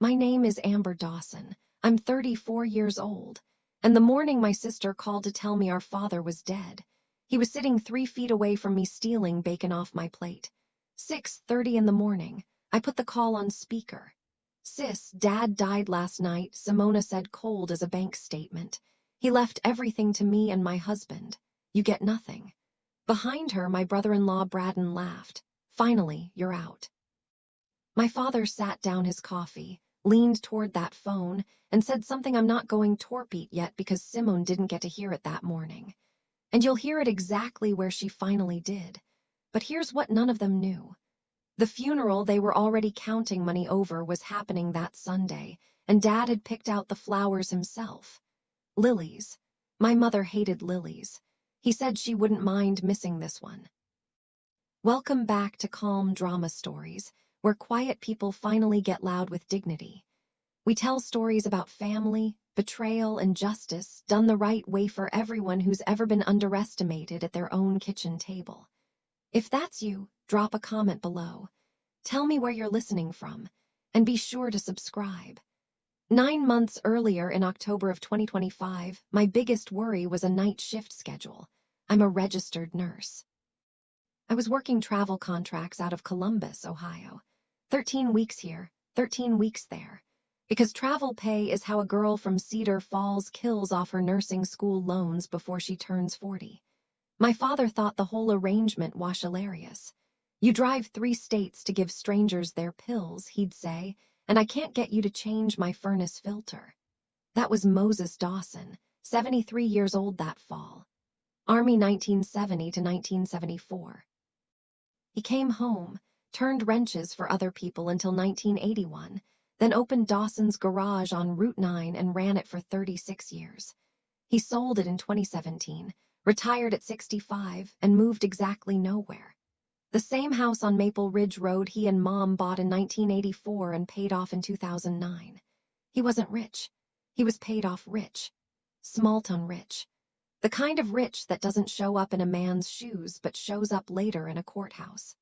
My name is Amber Dawson. I'm 34 years old. And the morning my sister called to tell me our father was dead. He was sitting 3 feet away from me stealing bacon off my plate. 6:30 in the morning. I put the call on speaker. Sis, Dad died last night, Simona said, cold as a bank statement. He left everything to me and my husband. You get nothing. Behind her, my brother-in-law Braden laughed. Finally, you're out. My father sat down his coffee, leaned toward that phone, and said something I'm not going torpeat yet because Simone didn't get to hear it that morning. And you'll hear it exactly where she finally did. But here's what none of them knew. The funeral they were already counting money over was happening that Sunday, and Dad had picked out the flowers himself. Lilies. My mother hated lilies. He said she wouldn't mind missing this one. Welcome back to Calm Drama Stories, where quiet people finally get loud with dignity. We tell stories about family, betrayal, and justice done the right way for everyone who's ever been underestimated at their own kitchen table. If that's you, drop a comment below. Tell me where you're listening from, and be sure to subscribe. 9 months earlier, in October of 2025, my biggest worry was a night shift schedule. I'm a registered nurse. I was working travel contracts out of Columbus, Ohio. 13 weeks here, 13 weeks there. Because travel pay is how a girl from Cedar Falls kills off her nursing school loans before she turns 40. My father thought the whole arrangement was hilarious. You drive 3 states to give strangers their pills, he'd say, and I can't get you to change my furnace filter. That was Moses Dawson, 73 years old that fall. Army 1970 to 1974. He came home, turned wrenches for other people until 1981, then opened Dawson's garage on Route 9 and ran it for 36 years. He sold it in 2017, retired at 65, and moved exactly nowhere. The same house on Maple Ridge Road he and Mom bought in 1984 and paid off in 2009. He wasn't rich. He was paid off rich. Small-town rich. The kind of rich that doesn't show up in a man's shoes but shows up later in a courthouse.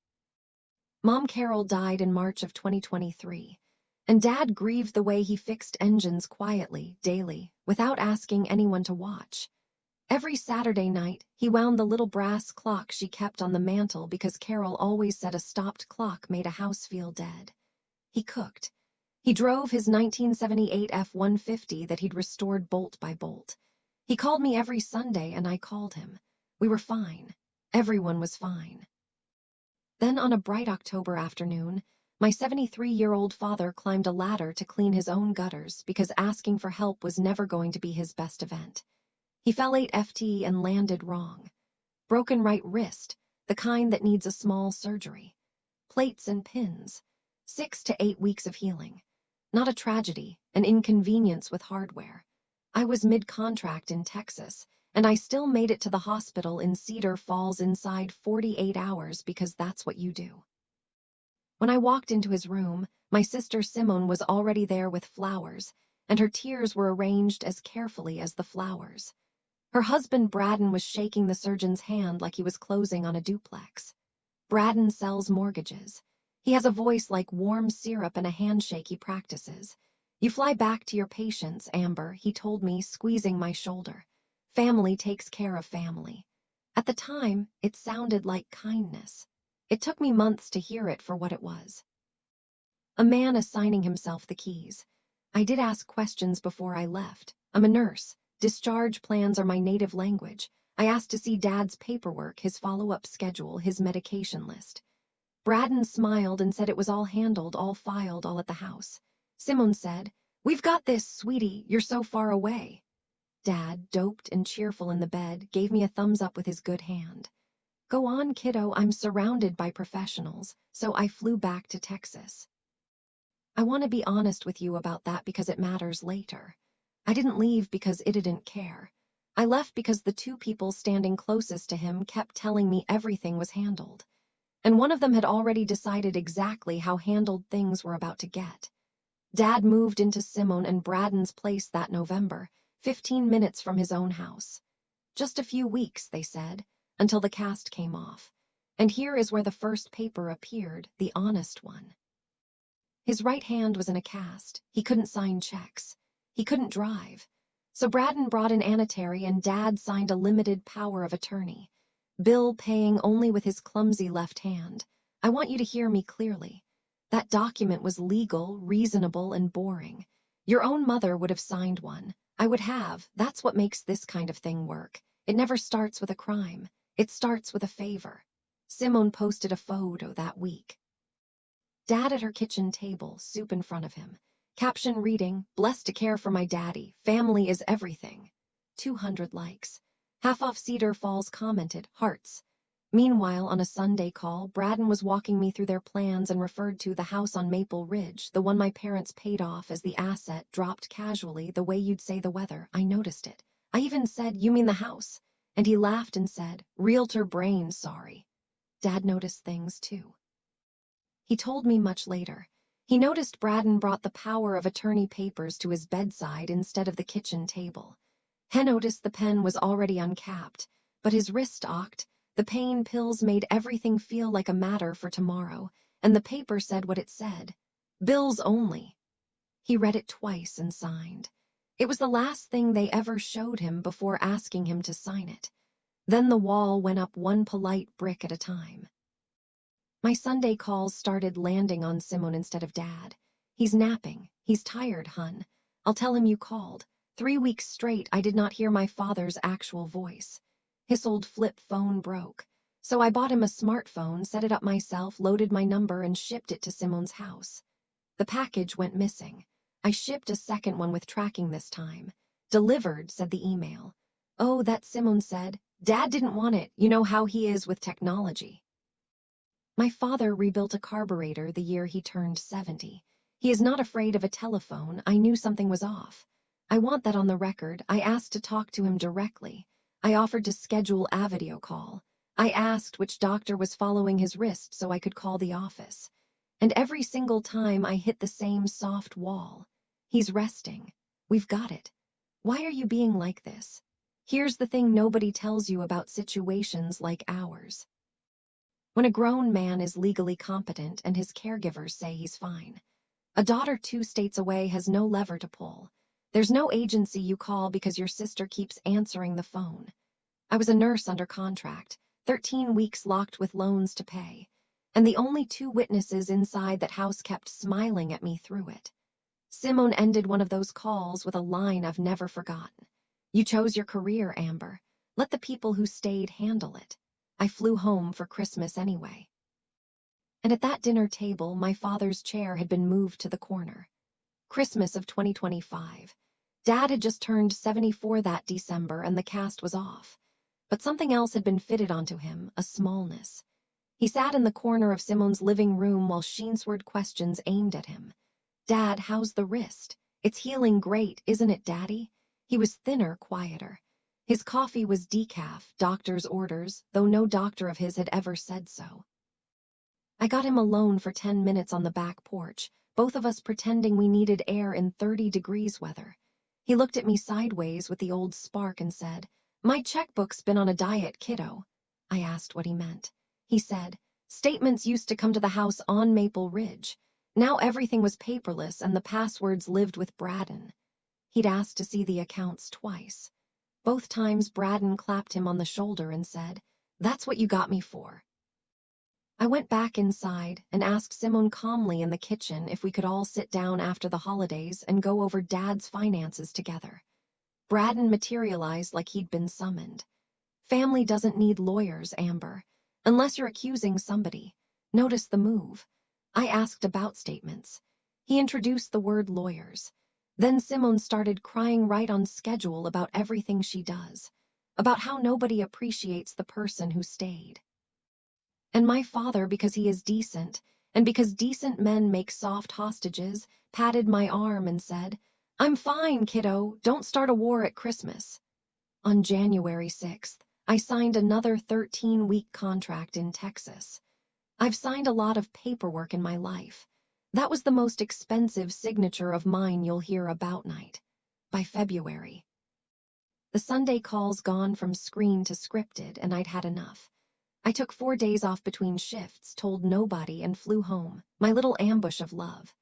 Mom Carol died in March of 2023, and Dad grieved the way he fixed engines quietly, daily, without asking anyone to watch. Every Saturday night, he wound the little brass clock she kept on the mantel because Carol always said a stopped clock made a house feel dead. He cooked. He drove his 1978 F-150 that he'd restored bolt by bolt. He called me every Sunday and I called him. We were fine. Everyone was fine. Then on a bright October afternoon, my 73-year-old father climbed a ladder to clean his own gutters because asking for help was never going to be his best event. He fell 8 FT and landed wrong. Broken right wrist, the kind that needs a small surgery. Plates and pins. 6 to 8 weeks of healing. Not a tragedy, an inconvenience with hardware. I was mid-contract in Texas, and I still made it to the hospital in Cedar Falls inside 48 hours because that's what you do. When I walked into his room, my sister Simone was already there with flowers, and her tears were arranged as carefully as the flowers. Her husband Braden was shaking the surgeon's hand like he was closing on a duplex. Braden sells mortgages. He has a voice like warm syrup and a handshake he practices. You fly back to your patients, Amber, he told me, squeezing my shoulder. Family takes care of family. At the time, it sounded like kindness. It took me months to hear it for what it was. A man assigning himself the keys. I did ask questions before I left. I'm a nurse. Discharge plans are my native language. I asked to see Dad's paperwork, his follow-up schedule, his medication list. Braden smiled and said it was all handled, all filed, all at the house. Simone said, "We've got this, sweetie, you're so far away." Dad, doped and cheerful in the bed, gave me a thumbs up with his good hand. Go on, kiddo, I'm surrounded by professionals, so I flew back to Texas. I want to be honest with you about that because it matters later. I didn't leave because it didn't care. I left because the 2 people standing closest to him kept telling me everything was handled. And one of them had already decided exactly how handled things were about to get. Dad moved into Simone and Braden's place that November, 15 minutes from his own house. Just a few weeks, they said, until the cast came off. And here is where the first paper appeared, the honest one. His right hand was in a cast. He couldn't sign checks. He couldn't drive. So Braden brought in Anatary and Dad signed a limited power of attorney. Bill paying only with his clumsy left hand. I want you to hear me clearly. That document was legal, reasonable, and boring. Your own mother would have signed one. I would have. That's what makes this kind of thing work. It never starts with a crime. It starts with a favor. Simone posted a photo that week. Dad at her kitchen table, soup in front of him. Caption reading, "Blessed to care for my daddy. Family is everything." 200 likes. Half off Cedar Falls commented, "Hearts." Meanwhile, on a Sunday call, Braden was walking me through their plans and referred to the house on Maple Ridge, the one my parents paid off as the asset, dropped casually, the way you'd say the weather. I noticed it. I even said, "You mean the house?" And he laughed and said, "Realtor brain, sorry." Dad noticed things too. He told me much later. He noticed Braden brought the power of attorney papers to his bedside instead of the kitchen table. He noticed the pen was already uncapped, but his wrist ocked. The pain pills made everything feel like a matter for tomorrow, and the paper said what it said. Bills only. He read it twice and signed. It was the last thing they ever showed him before asking him to sign it. Then the wall went up one polite brick at a time. My Sunday calls started landing on Simone instead of Dad. "He's napping. He's tired, hun. I'll tell him you called." 3 weeks straight, I did not hear my father's actual voice. His old flip phone broke. So I bought him a smartphone, set it up myself, loaded my number, and shipped it to Simone's house. The package went missing. I shipped a second one with tracking this time. "Delivered," said the email. "Oh, that," Simone said. "Dad didn't want it. You know how he is with technology." My father rebuilt a carburetor the year he turned 70. He is not afraid of a telephone. I knew something was off. I want that on the record. I asked to talk to him directly. I offered to schedule a video call. I asked which doctor was following his wrist so I could call the office. And every single time I hit the same soft wall. "He's resting. We've got it. Why are you being like this?" Here's the thing nobody tells you about situations like ours. When a grown man is legally competent and his caregivers say he's fine. A daughter 2 states away has no lever to pull. There's no agency you call because your sister keeps answering the phone. I was a nurse under contract, 13 weeks locked with loans to pay, and the only 2 witnesses inside that house kept smiling at me through it. Simone ended one of those calls with a line I've never forgotten. "You chose your career, Amber. Let the people who stayed handle it." I flew home for Christmas anyway. And at that dinner table, my father's chair had been moved to the corner. Christmas of 2025. Dad had just turned 74 that December and the cast was off. But something else had been fitted onto him, a smallness. He sat in the corner of Simone's living room while sheensword questions aimed at him. "Dad, how's the wrist? It's healing great, isn't it, Daddy?" He was thinner, quieter. His coffee was decaf, doctor's orders, though no doctor of his had ever said so. I got him alone for 10 minutes on the back porch, both of us pretending we needed air in 30 degrees weather. He looked at me sideways with the old spark and said, "My checkbook's been on a diet, kiddo." I asked what he meant. He said, "Statements used to come to the house on Maple Ridge. Now everything was paperless and the passwords lived with Braden." He'd asked to see the accounts twice. Both times Braden clapped him on the shoulder and said, "That's what you got me for." I went back inside and asked Simone calmly in the kitchen if we could all sit down after the holidays and go over Dad's finances together. Braden materialized like he'd been summoned. "Family doesn't need lawyers, Amber. Unless you're accusing somebody. Notice the move." I asked about statements. He introduced the word lawyers. Then Simone started crying right on schedule about everything she does, about how nobody appreciates the person who stayed. And my father, because he is decent, and because decent men make soft hostages, patted my arm and said, "I'm fine, kiddo, don't start a war at Christmas." On January 6th, I signed another 13-week contract in Texas. I've signed a lot of paperwork in my life. That was the most expensive signature of mine you'll hear about night. By February. The Sunday calls gone from screen to scripted, and I'd had enough. I took 4 days off between shifts, told nobody, and flew home, my little ambush of love.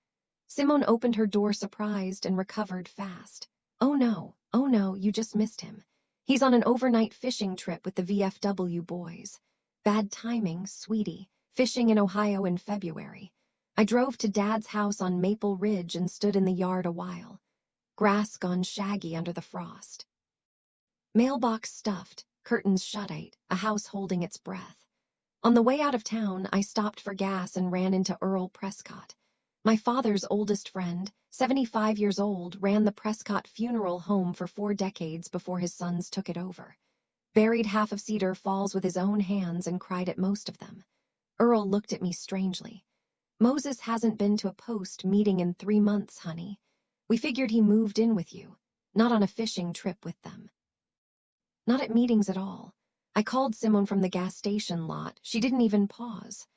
Simone opened her door surprised and recovered fast. Oh no, you just missed him. He's on an overnight fishing trip with the VFW boys. Bad timing, sweetie, fishing in Ohio in February. I drove to Dad's house on Maple Ridge and stood in the yard a while. Grass gone shaggy under the frost. Mailbox stuffed, curtains shut-ate, a house holding its breath. On the way out of town, I stopped for gas and ran into Earl Prescott. My father's oldest friend, 75 years old, ran the Prescott Funeral Home for 4 decades before his sons took it over. Buried half of Cedar Falls with his own hands and cried at most of them. Earl looked at me strangely. Moses hasn't been to a post meeting in 3 months, honey. We figured he moved in with you, not on a fishing trip with them. Not at meetings at all. I called Simone from the gas station lot. She didn't even pause.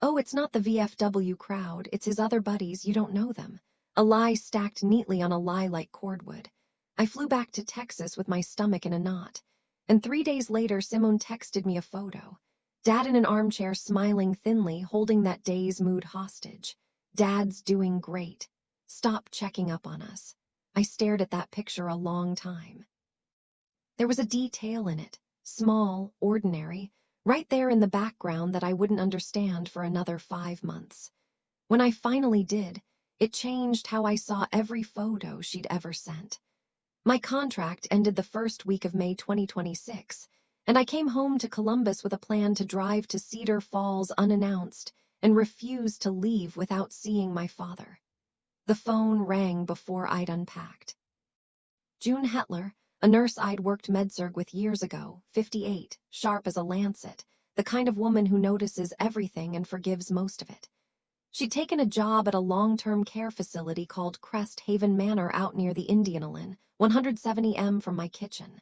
Oh, it's not the VFW crowd, it's his other buddies, you don't know them. A lie stacked neatly on a lie like cordwood. I flew back to Texas with my stomach in a knot. And 3 days later, Simone texted me a photo. Dad in an armchair smiling thinly, holding that day's mood hostage. Dad's doing great. Stop checking up on us. I stared at that picture a long time. There was a detail in it, small, ordinary, right there in the background that I wouldn't understand for another 5 months. When I finally did, it changed how I saw every photo she'd ever sent. My contract ended the first week of May 2026, and I came home to Columbus with a plan to drive to Cedar Falls unannounced and refuse to leave without seeing my father. The phone rang before I'd unpacked. June Hetler, a nurse I'd worked med-surg with years ago, 58, sharp as a lancet, the kind of woman who notices everything and forgives most of it. She'd taken a job at a long-term care facility called Crest Haven Manor out near the Indianolan, 170 m from my kitchen.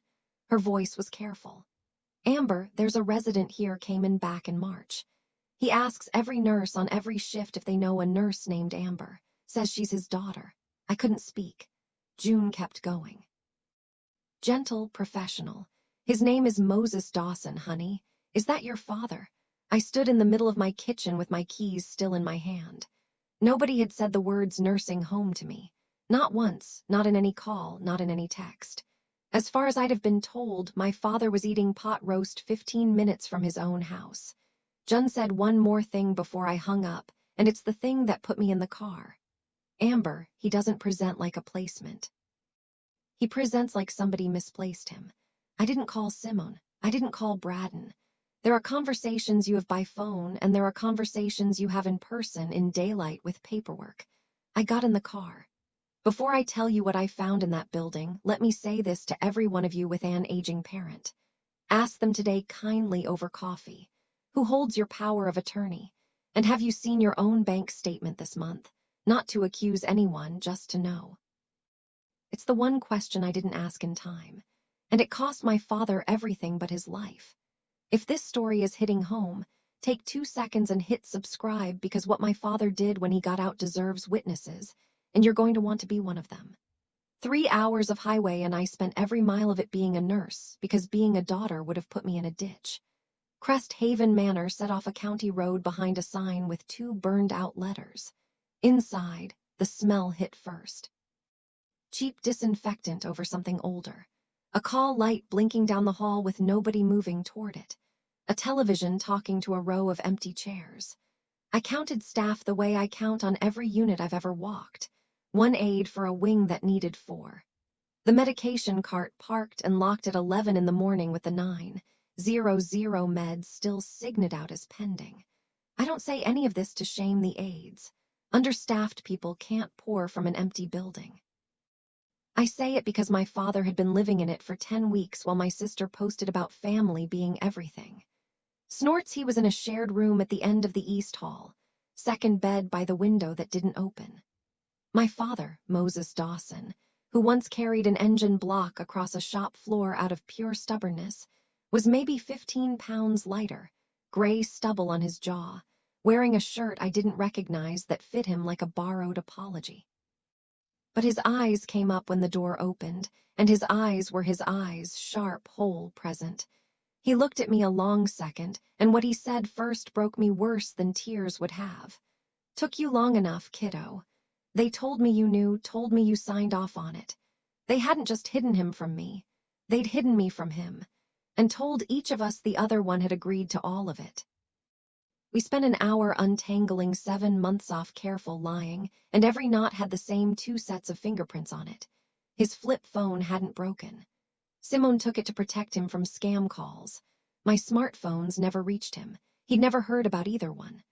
Her voice was careful. Amber, there's a resident here came in back in March. He asks every nurse on every shift if they know a nurse named Amber. Says she's his daughter. I couldn't speak. June kept going. Gentle, professional. His name is Moses Dawson, honey. Is that your father? I stood in the middle of my kitchen with my keys still in my hand. Nobody had said the words nursing home to me. Not once, not in any call, not in any text. As far as I'd have been told, my father was eating pot roast 15 minutes from his own house. Jun said one more thing before I hung up, and it's the thing that put me in the car. Amber, he doesn't present like a placement. He presents like somebody misplaced him. I didn't call Simone. I didn't call Braden. There are conversations you have by phone, and there are conversations you have in person in daylight with paperwork. I got in the car. Before I tell you what I found in that building, let me say this to every one of you with an aging parent. Ask them today kindly over coffee. Who holds your power of attorney? And have you seen your own bank statement this month? Not to accuse anyone, just to know. It's the one question I didn't ask in time, and it cost my father everything but his life. If this story is hitting home, take 2 seconds and hit subscribe, because what my father did when he got out deserves witnesses, and you're going to want to be one of them. 3 hours of highway, and I spent every mile of it being a nurse, because being a daughter would have put me in a ditch. Crest Haven Manor set off a county road behind a sign with 2 burned-out letters. Inside, the smell hit first. Cheap disinfectant over something older. A call light blinking down the hall with nobody moving toward it. A television talking to a row of empty chairs. I counted staff the way I count on every unit I've ever walked. 1 aide for a wing that needed 4. The medication cart parked and locked at 11 in the morning with the 900 meds still signed out as pending. I don't say any of this to shame the aides. Understaffed people can't pour from an empty building. I say it because my father had been living in it for 10 weeks while my sister posted about family being everything. Snorts he was in a shared room at the end of the East Hall, second bed by the window that didn't open. My father, Moses Dawson, who once carried an engine block across a shop floor out of pure stubbornness, was maybe 15 pounds lighter, gray stubble on his jaw, wearing a shirt I didn't recognize that fit him like a borrowed apology. But his eyes came up when the door opened, and his eyes were his eyes, sharp, whole, present. He looked at me a long second, and what he said first broke me worse than tears would have. Took you long enough, kiddo. They told me you knew, told me you signed off on it. They hadn't just hidden him from me. They'd hidden me from him, and told each of us the other one had agreed to all of it. We spent an hour untangling 7 months off careful lying, and every knot had the same 2 sets of fingerprints on it. His flip phone hadn't broken. Simone took it to protect him from scam calls. My smartphones never reached him. He'd never heard about either one.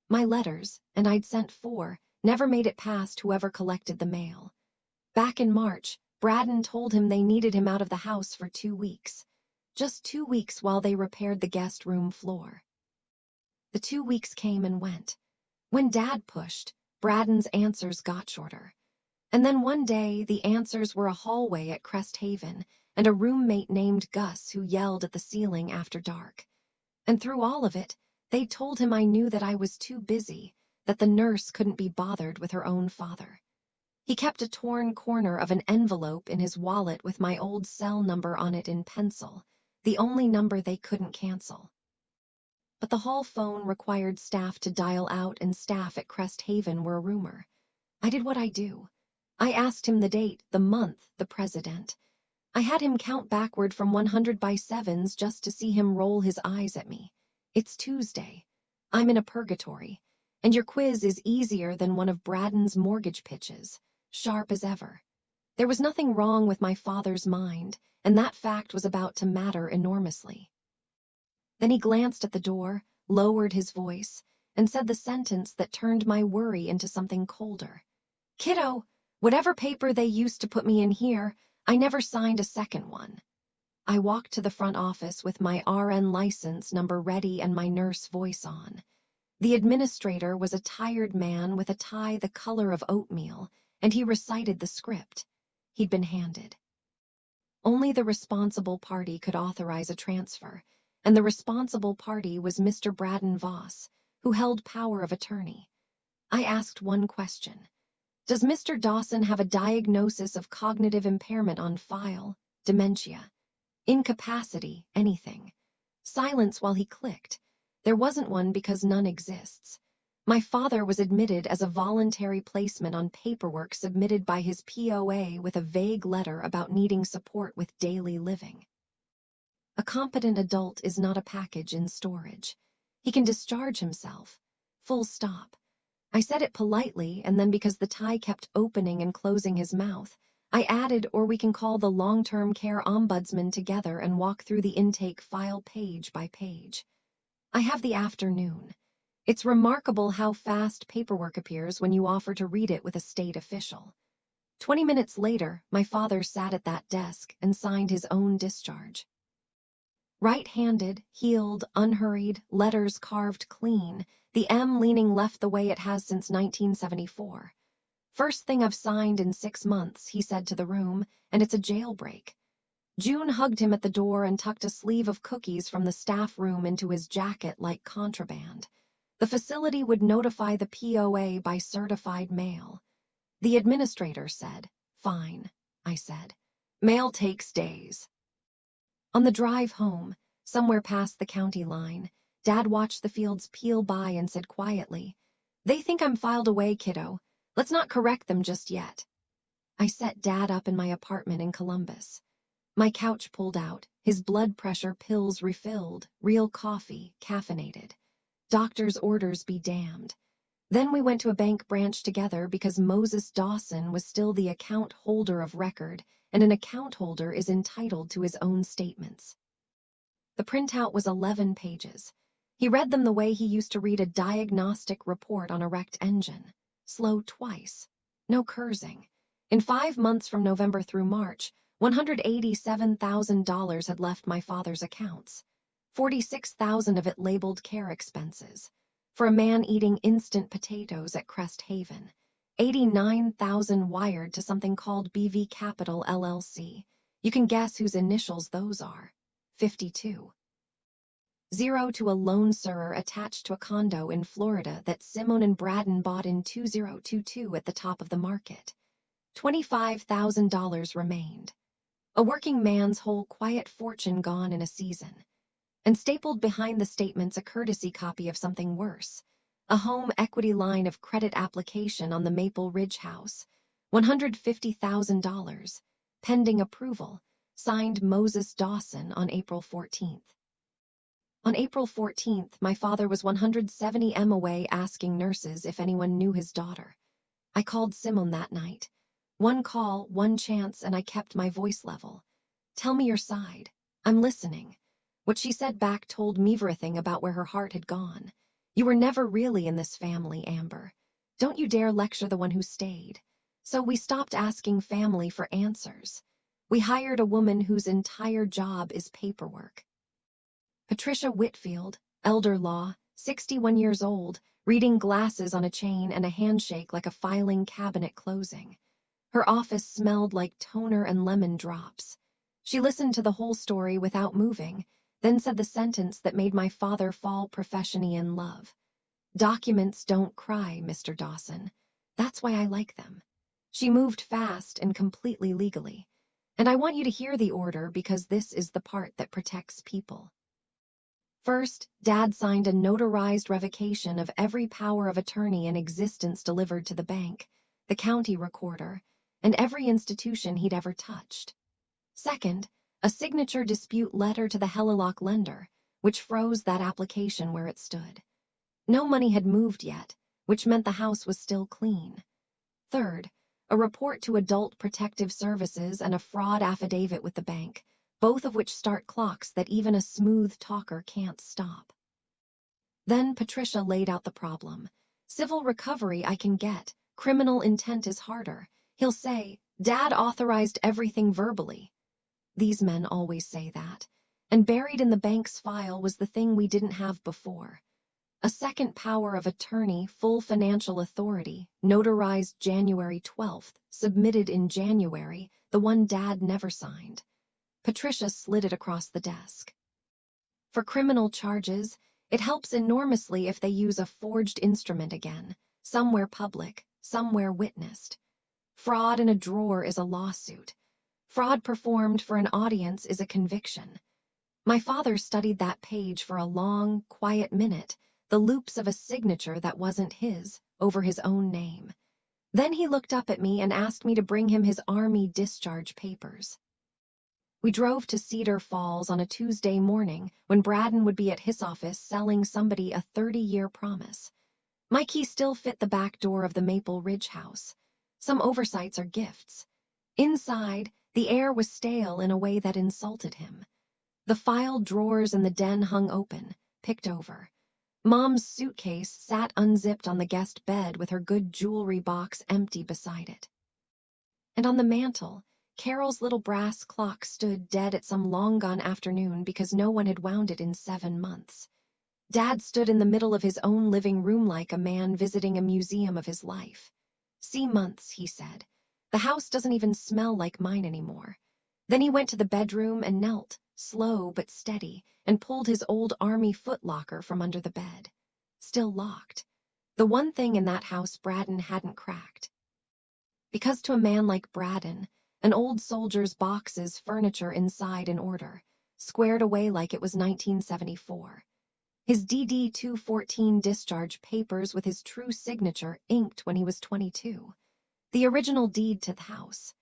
My letters, and I'd sent 4, never made it past whoever collected the mail. Back in March, Braden told him they needed him out of the house for 2 weeks. Just 2 weeks while they repaired the guest room floor. The 2 weeks came and went. When Dad pushed, Braden's answers got shorter. And then one day, the answers were a hallway at Crest Haven and a roommate named Gus who yelled at the ceiling after dark. And through all of it, they told him I knew that I was too busy, that the nurse couldn't be bothered with her own father. He kept a torn corner of an envelope in his wallet with my old cell number on it in pencil, the only number they couldn't cancel. But the hall phone required staff to dial out, and staff at Crest Haven were a rumor. I did what I do. I asked him the date, the month, the president. I had him count backward from 100 by 7s just to see him roll his eyes at me. It's Tuesday. I'm in a purgatory, and your quiz is easier than one of Braden's mortgage pitches, sharp as ever. There was nothing wrong with my father's mind, and that fact was about to matter enormously. Then he glanced at the door, lowered his voice, and said the sentence that turned my worry into something colder. Kiddo, whatever paper they used to put me in here, I never signed a second one. I walked to the front office with my RN license number ready and my nurse voice on. The administrator was a tired man with a tie the color of oatmeal, and he recited the script he'd been handed. Only the responsible party could authorize a transfer, and the responsible party was Mr. Braden Voss, who held power of attorney. I asked one question. Does Mr. Dawson have a diagnosis of cognitive impairment on file, dementia, incapacity, anything? Silence while he clicked. There wasn't one because none exists. My father was admitted as a voluntary placement on paperwork submitted by his POA with a vague letter about needing support with daily living. A competent adult is not a package in storage. He can discharge himself. Full stop. I said it politely, and then because the tie kept opening and closing his mouth, I added, or we can call the long-term care ombudsman together and walk through the intake file page by page. I have the afternoon. It's remarkable how fast paperwork appears when you offer to read it with a state official. 20 minutes later, my father sat at that desk and signed his own discharge. Right-handed, healed, unhurried, letters carved clean, the M leaning left the way it has since 1974. First thing I've signed in 6 months, he said to the room, and it's a jailbreak. June hugged him at the door and tucked a sleeve of cookies from the staff room into his jacket like contraband. The facility would notify the POA by certified mail. The administrator said, "Fine," I said. "Mail takes days." On the drive home, somewhere past the county line, Dad watched the fields peel by and said quietly, "They think I'm filed away, kiddo. Let's not correct them just yet." I set Dad up in my apartment in Columbus. My couch pulled out, his blood pressure pills refilled, real coffee, caffeinated. Doctor's orders be damned. Then we went to a bank branch together because Moses Dawson was still the account holder of record, and an account holder is entitled to his own statements. The printout was 11 pages. He read them the way he used to read a diagnostic report on a wrecked engine. Slow twice. No cursing. In 5 months from November through March, $187,000 had left my father's accounts. 46,000 of it labeled care expenses. For a man eating instant potatoes at Crest Haven. 89,000 wired to something called BV Capital LLC. You can guess whose initials those are. 52. 0 to a loan server attached to a condo in Florida that Simone and Braden bought in 2022 at the top of the market. $25,000 remained. A working man's whole quiet fortune gone in a season. And stapled behind the statements a courtesy copy of something worse. A home equity line of credit application on the Maple Ridge house. $150,000. Pending approval. Signed Moses Dawson on April 14th. On April 14th, my father was 170 m away asking nurses if anyone knew his daughter. I called Simone that night. One call, one chance, and I kept my voice level. Tell me your side. I'm listening. What she said back told me everything about where her heart had gone. You were never really in this family, Amber. Don't you dare lecture the one who stayed. So we stopped asking family for answers. We hired a woman whose entire job is paperwork. Patricia Whitfield, elder law, 61 years old, reading glasses on a chain and a handshake like a filing cabinet closing. Her office smelled like toner and lemon drops. She listened to the whole story without moving, then said the sentence that made my father fall professionally in love. Documents don't cry, Mr. Dawson. That's why I like them. She moved fast and completely legally. And I want you to hear the order because this is the part that protects people. First, Dad signed a notarized revocation of every power of attorney in existence delivered to the bank, the county recorder, and every institution he'd ever touched. Second, a signature dispute letter to the Hellilock lender, which froze that application where it stood. No money had moved yet, which meant the house was still clean. Third, a report to Adult Protective Services and a fraud affidavit with the bank, both of which start clocks that even a smooth talker can't stop. Then Patricia laid out the problem. Civil recovery I can get, criminal intent is harder. He'll say, Dad authorized everything verbally. These men always say that. And buried in the bank's file was the thing we didn't have before. A second power of attorney, full financial authority, notarized January 12th, submitted in January, the one Dad never signed. Patricia slid it across the desk. For criminal charges, it helps enormously if they use a forged instrument again, somewhere public, somewhere witnessed. Fraud in a drawer is a lawsuit. Fraud performed for an audience is a conviction. My father studied that page for a long, quiet minute, the loops of a signature that wasn't his, over his own name. Then he looked up at me and asked me to bring him his Army discharge papers. We drove to Cedar Falls on a Tuesday morning when Braden would be at his office selling somebody a 30-year promise. My key still fit the back door of the Maple Ridge house. Some oversights are gifts. Inside, the air was stale in a way that insulted him. The filed drawers in the den hung open, picked over. Mom's suitcase sat unzipped on the guest bed with her good jewelry box empty beside it. And on the mantel, Carol's little brass clock stood dead at some long-gone afternoon because no one had wound it in 7 months. Dad stood in the middle of his own living room like a man visiting a museum of his life. "See months," he said. "The house doesn't even smell like mine anymore." Then he went to the bedroom and knelt, slow but steady, and pulled his old Army footlocker from under the bed. Still locked. The one thing in that house Braden hadn't cracked. Because to a man like Braden, an old soldier's boxes, furniture inside in order, squared away like it was 1974. His DD-214 discharge papers with his true signature inked when he was 22. The original deed to the house.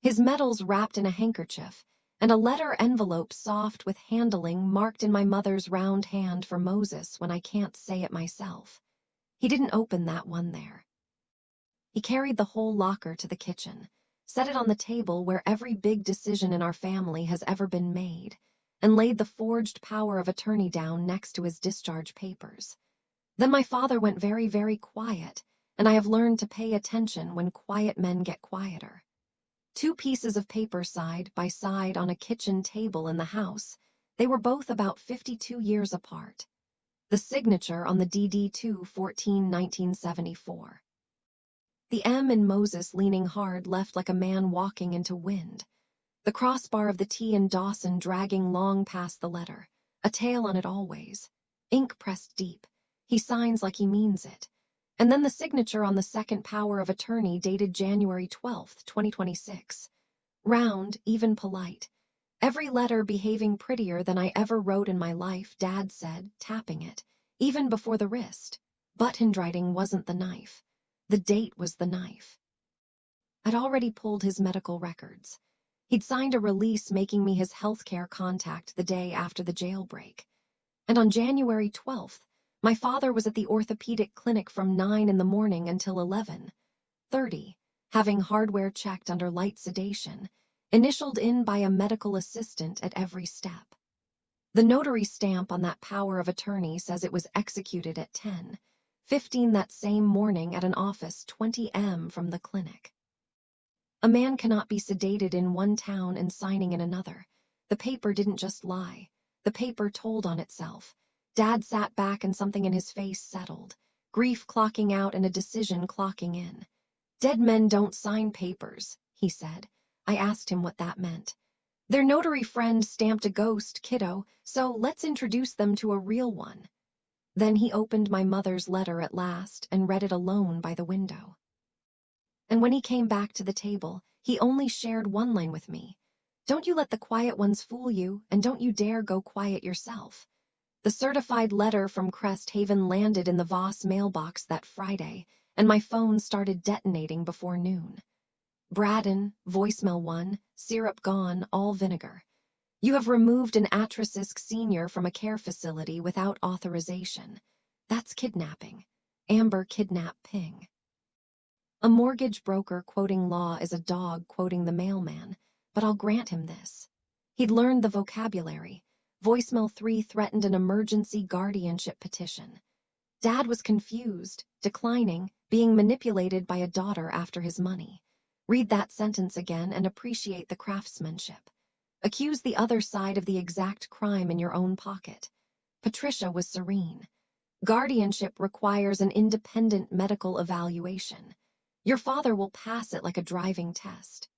His medals wrapped in a handkerchief, and a letter envelope soft with handling marked in my mother's round hand for Moses when I can't say it myself. He didn't open that one there. He carried the whole locker to the kitchen, set it on the table where every big decision in our family has ever been made, and laid the forged power of attorney down next to his discharge papers. Then my father went very, very quiet, and I have learned to pay attention when quiet men get quieter. 2 pieces of paper side by side on a kitchen table in the house, they were both about 52 years apart. The signature on the DD-214 1974. The M in Moses leaning hard left like a man walking into wind. The crossbar of the T in Dawson dragging long past the letter, a tail on it always. Ink pressed deep. He signs like he means it. And then the signature on the second power of attorney dated January 12th, 2026. Round, even polite. Every letter behaving prettier than I ever wrote in my life, Dad said, tapping it, even before the wrist. Butt handwriting wasn't the knife. The date was the knife. I'd already pulled his medical records. He'd signed a release making me his healthcare contact the day after the jailbreak. And on January 12th, my father was at the orthopedic clinic from 9 in the morning until 11:30, having hardware checked under light sedation, initialed in by a medical assistant at every step. The notary stamp on that power of attorney says it was executed at 10:15 that same morning at an office 20 m from the clinic. A man cannot be sedated in one town and signing in another. The paper didn't just lie. The paper told on itself. Dad sat back and something in his face settled. Grief clocking out and a decision clocking in. "Dead men don't sign papers," he said. I asked him what that meant. "Their notary friend stamped a ghost, kiddo, so let's introduce them to a real one." Then he opened my mother's letter at last and read it alone by the window. And when he came back to the table, he only shared one line with me. "Don't you let the quiet ones fool you, and don't you dare go quiet yourself." The certified letter from Crest Haven landed in the Voss mailbox that Friday, and my phone started detonating before noon. "Braden, voicemail 1, syrup gone, all vinegar. You have removed an Atrasisk senior from a care facility without authorization. That's kidnapping. Amber kidnap ping." A mortgage broker quoting law is a dog quoting the mailman, but I'll grant him this. He'd learned the vocabulary. Voicemail 3 threatened an emergency guardianship petition. Dad was confused, declining, being manipulated by a daughter after his money. Read that sentence again and appreciate the craftsmanship. Accuse the other side of the exact crime in your own pocket. Patricia was serene. Guardianship requires an independent medical evaluation. Your father will pass it like a driving test.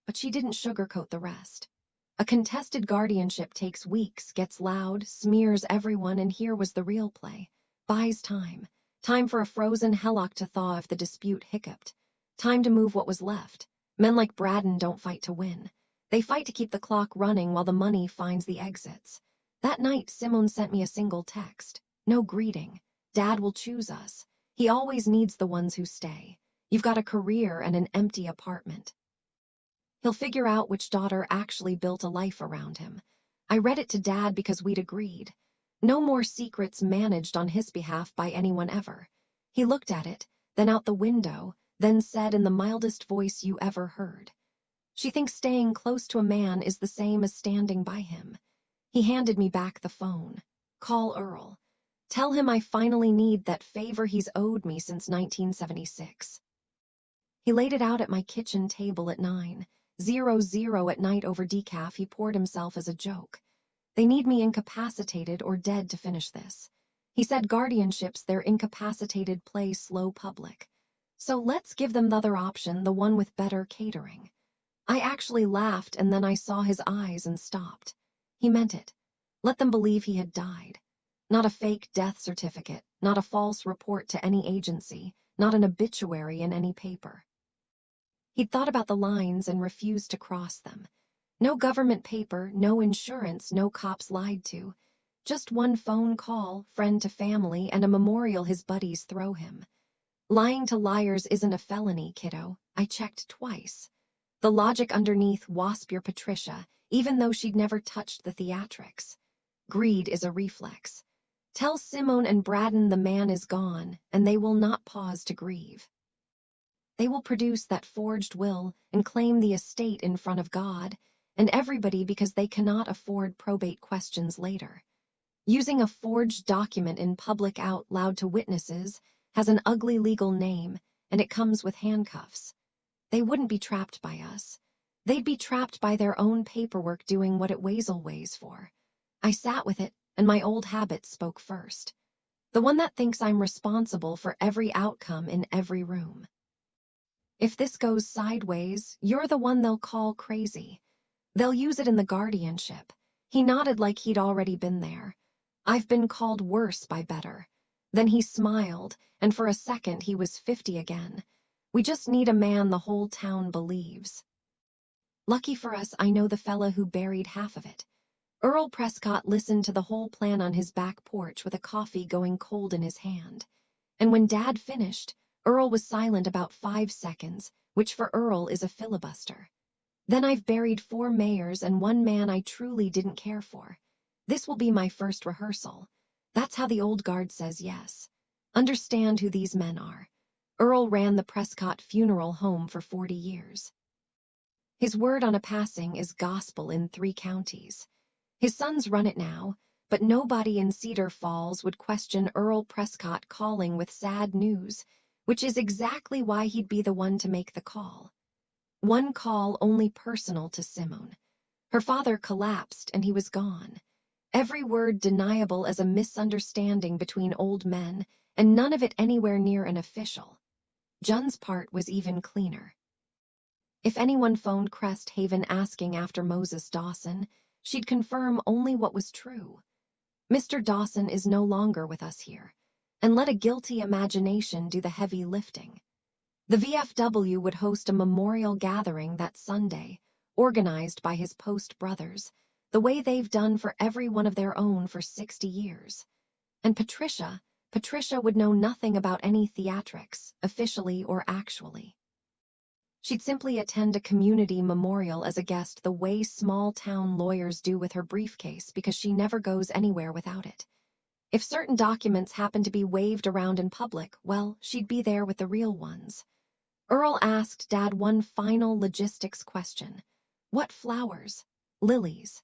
But she didn't sugarcoat the rest. A contested guardianship takes weeks, gets loud, smears everyone, and here was the real play. Buys time. Time for a frozen hellock to thaw if the dispute hiccuped. Time to move what was left. Men like Braden don't fight to win. They fight to keep the clock running while the money finds the exits. That night, Simone sent me a single text. "No greeting. Dad will choose us. He always needs the ones who stay. You've got a career and an empty apartment. He'll figure out which daughter actually built a life around him." I read it to Dad because we'd agreed. No more secrets managed on his behalf by anyone ever. He looked at it, then out the window, then said in the mildest voice you ever heard, "She thinks staying close to a man is the same as standing by him." He handed me back the phone. "Call Earl. Tell him I finally need that favor he's owed me since 1976. He laid it out at my kitchen table at 9:00 at night over decaf he poured himself as a joke. "They need me incapacitated or dead to finish this." He said guardianships their incapacitated play slow public. So let's give them the other option, the one with better catering. I actually laughed and then I saw his eyes and stopped. He meant it. Let them believe he had died. Not a fake death certificate, not a false report to any agency, not an obituary in any paper. He'd thought about the lines and refused to cross them. No government paper, no insurance, no cops lied to. Just one phone call, friend to family, and a memorial his buddies throw him. Lying to liars isn't a felony, kiddo. I checked twice. The logic underneath wasp your Patricia, even though she'd never touched the theatrics. Greed is a reflex. Tell Simone and Braden the man is gone, and they will not pause to grieve. They will produce that forged will and claim the estate in front of God and everybody because they cannot afford probate questions later. Using a forged document in public out loud to witnesses has an ugly legal name, and it comes with handcuffs. They wouldn't be trapped by us. They'd be trapped by their own paperwork doing what it weighs for. I sat with it, and my old habit spoke first. The one that thinks I'm responsible for every outcome in every room. If this goes sideways, you're the one they'll call crazy. They'll use it in the guardianship. He nodded like he'd already been there. I've been called worse by better. Then he smiled, and for a second he was 50 again. We just need a man the whole town believes. Lucky for us, I know the fella who buried half of it. Earl Prescott listened to the whole plan on his back porch with a coffee going cold in his hand. And when Dad finished, Earl was silent about 5 seconds, which for Earl is a filibuster. Then I've buried 4 mayors and 1 man I truly didn't care for. This will be my first rehearsal. That's how the old guard says yes. Understand who these men are. Earl ran the Prescott funeral home for 40 years. His word on a passing is gospel in 3 counties. His sons run it now, but nobody in Cedar Falls would question Earl Prescott calling with sad news, which is exactly why he'd be the one to make the call. One call only personal to Simone. Her father collapsed and he was gone. Every word deniable as a misunderstanding between old men, and none of it anywhere near an official. Jun's part was even cleaner. If anyone phoned Crest Haven asking after Moses Dawson, she'd confirm only what was true. Mr. Dawson is no longer with us here, and let a guilty imagination do the heavy lifting. The VFW would host a memorial gathering that Sunday, organized by his Post brothers, the way they've done for every one of their own for 60 years. And Patricia would know nothing about any theatrics, officially or actually. She'd simply attend a community memorial as a guest the way small-town lawyers do with her briefcase because she never goes anywhere without it. If certain documents happen to be waved around in public, well, she'd be there with the real ones. Earl asked Dad one final logistics question. What flowers? Lilies.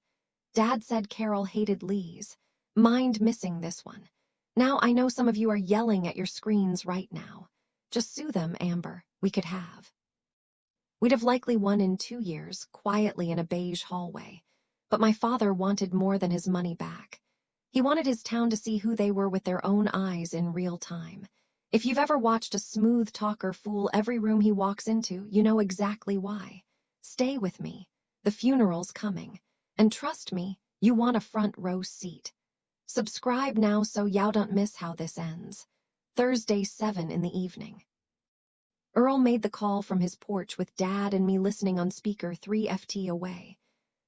Dad said Carol hated Lees. Mind missing this one. Now I know some of you are yelling at your screens right now. Just sue them, Amber. We could have. We'd have likely won in 2 years, quietly in a beige hallway. But my father wanted more than his money back. He wanted his town to see who they were with their own eyes in real time. If you've ever watched a smooth talker fool every room he walks into, you know exactly why. Stay with me. The funeral's coming. And trust me, you want a front row seat. Subscribe now so you don't miss how this ends. Thursday, 7 in the evening. Earl made the call from his porch with Dad and me listening on speaker 3 FT away.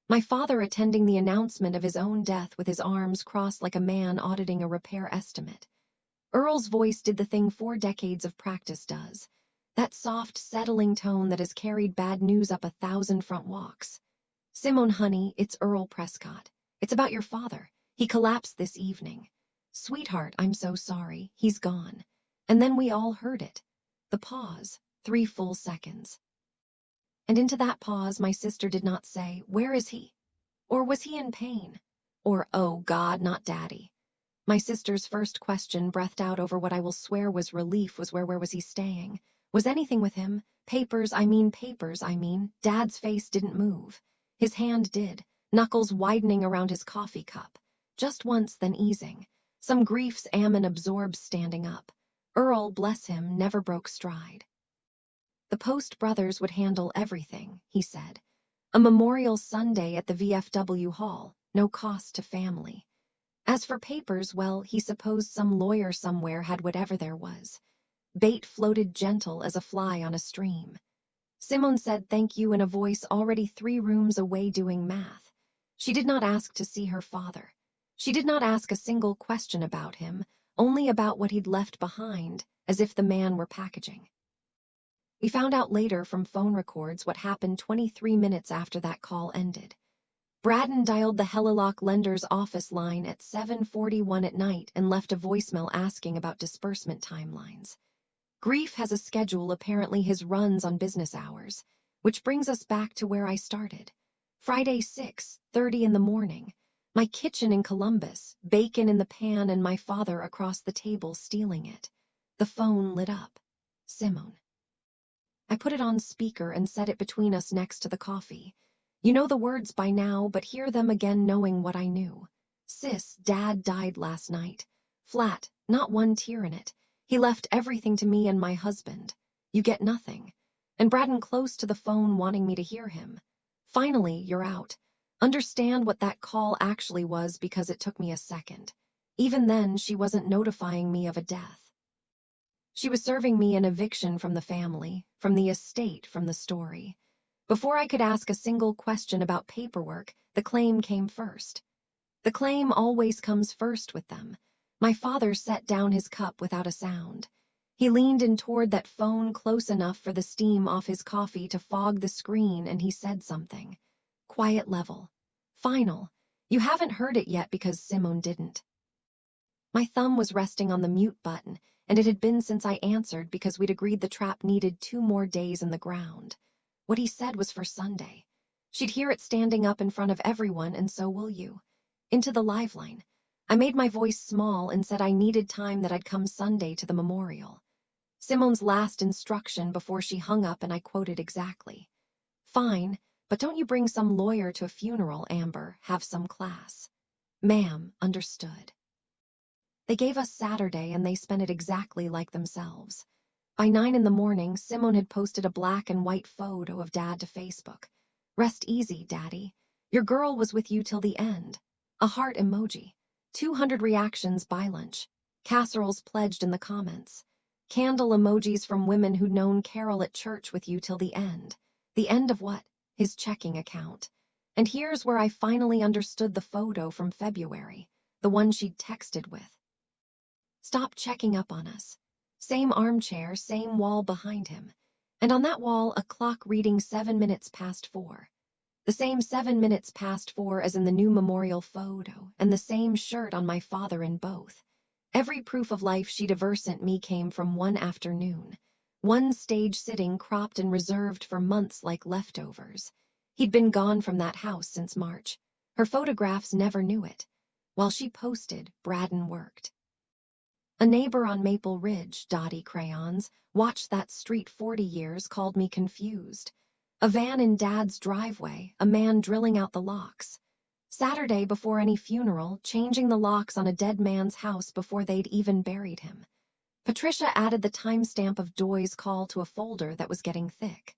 My father attending the announcement of his own death with his arms crossed like a man auditing a repair estimate. Earl's voice did the thing 4 decades of practice does. That soft, settling tone that has carried bad news up 1,000 front walks. Simone, honey, it's Earl Prescott. It's about your father. He collapsed this evening. Sweetheart, I'm so sorry. He's gone. And then we all heard it. The pause, 3 full seconds. And into that pause, my sister did not say, "Where is he?" Or was he in pain? Or, "Oh God, not Daddy." My sister's first question, breathed out over what I will swear was relief, was where was he staying? Was anything with him? Papers, I mean. Dad's face didn't move. His hand did, knuckles widening around his coffee cup. Just once, then easing. Some griefs Ammon absorbs standing up. Earl, bless him, never broke stride. The Post brothers would handle everything, he said. A memorial Sunday at the VFW hall, no cost to family. As for papers, well, he supposed some lawyer somewhere had whatever there was. Bait floated gentle as a fly on a stream. Simone said thank you in a voice already 3 rooms away doing math. She did not ask to see her father. She did not ask a single question about him, only about what he'd left behind, as if the man were packaging. We found out later from phone records what happened 23 minutes after that call ended. Braden dialed the Helilock lender's office line at 7:41 at night and left a voicemail asking about disbursement timelines. Grief has a schedule, apparently his runs on business hours, which brings us back to where I started. Friday, 6:30 in the morning. My kitchen in Columbus, bacon in the pan and my father across the table stealing it. The phone lit up. Simone. I put it on speaker and set it between us next to the coffee. You know the words by now, but hear them again knowing what I knew. Sis, Dad died last night. Flat, not one tear in it. He left everything to me and my husband. You get nothing. And Braden close to the phone wanting me to hear him. Finally, you're out. Understand what that call actually was because it took me a second. Even then, she wasn't notifying me of a death. She was serving me an eviction from the family, from the estate, from the story. Before I could ask a single question about paperwork, the claim came first. The claim always comes first with them. My father set down his cup without a sound. He leaned in toward that phone close enough for the steam off his coffee to fog the screen, and he said something. Quiet level. Final. You haven't heard it yet because Simone didn't. My thumb was resting on the mute button, and it had been since I answered because we'd agreed the trap needed 2 more days in the ground. What he said was for Sunday. She'd hear it standing up in front of everyone, and so will you. Into the live line. I made my voice small and said I needed time, that I'd come Sunday to the memorial. Simone's last instruction before she hung up, and I quoted exactly. Fine, but don't you bring some lawyer to a funeral, Amber. Have some class. Ma'am, understood. They gave us Saturday, and they spent it exactly like themselves. By 9 in the morning, Simone had posted a black and white photo of Dad to Facebook. Rest easy, Daddy. Your girl was with you till the end. A heart emoji. 200 reactions by lunch. Casseroles pledged in the comments. Candle emojis from women who'd known Carol at church with you till the end. The end of what? His checking account. And here's where I finally understood the photo from February, the one she'd texted with. Stop checking up on us. Same armchair, same wall behind him. And on that wall, a clock reading 7 minutes past 4. The same 7 minutes past 4 as in the new memorial photo, and the same shirt on my father in both. Every proof of life she'd ever sent me came from one afternoon. One stage sitting cropped and reserved for months like leftovers. He'd been gone from that house since March. Her photographs never knew it. While she posted, Braden worked. A neighbor on Maple Ridge, Dottie crayons, watched that street 40 years, called me confused. A van in Dad's driveway, a man drilling out the locks. Saturday before any funeral, changing the locks on a dead man's house before they'd even buried him. Patricia added the timestamp of Doy's call to a folder that was getting thick.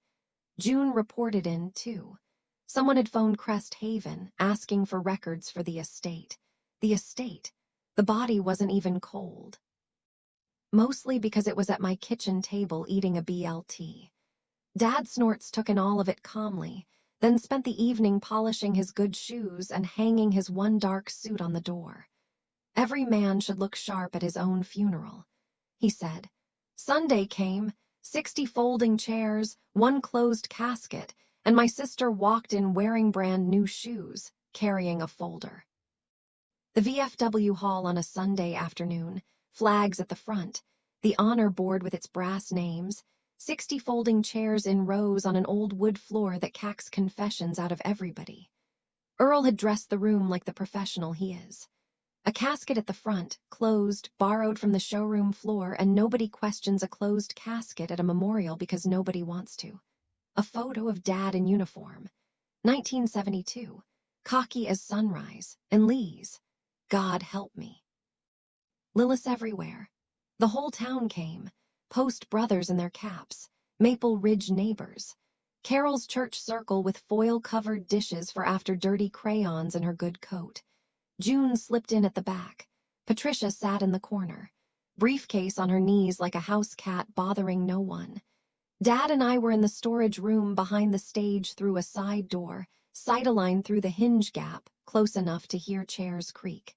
June reported in, too. Someone had phoned Crest Haven, asking for records for the estate. The estate. The body wasn't even cold. Mostly because it was at my kitchen table eating a BLT. Dad Snorts took in all of it calmly, then spent the evening polishing his good shoes and hanging his one dark suit on the door. Every man should look sharp at his own funeral, he said. Sunday came, 60 folding chairs, 1 closed casket, and my sister walked in wearing brand new shoes, carrying a folder. The VFW hall on a Sunday afternoon, flags at the front, the honor board with its brass names, 60 folding chairs in rows on an old wood floor that cacks confessions out of everybody. Earl had dressed the room like the professional he is. A casket at the front, closed, borrowed from the showroom floor, and nobody questions a closed casket at a memorial because nobody wants to. A photo of Dad in uniform. 1972. Cocky as sunrise, and Lee's. God help me. Lillis everywhere. The whole town came. Post brothers in their caps. Maple Ridge neighbors. Carol's church circle with foil-covered dishes for after dirty crayons in her good coat. June slipped in at the back. Patricia sat in the corner. Briefcase on her knees like a house cat bothering no one. Dad and I were in the storage room behind the stage through a side door, sight-aligned through the hinge gap, close enough to hear chairs creak.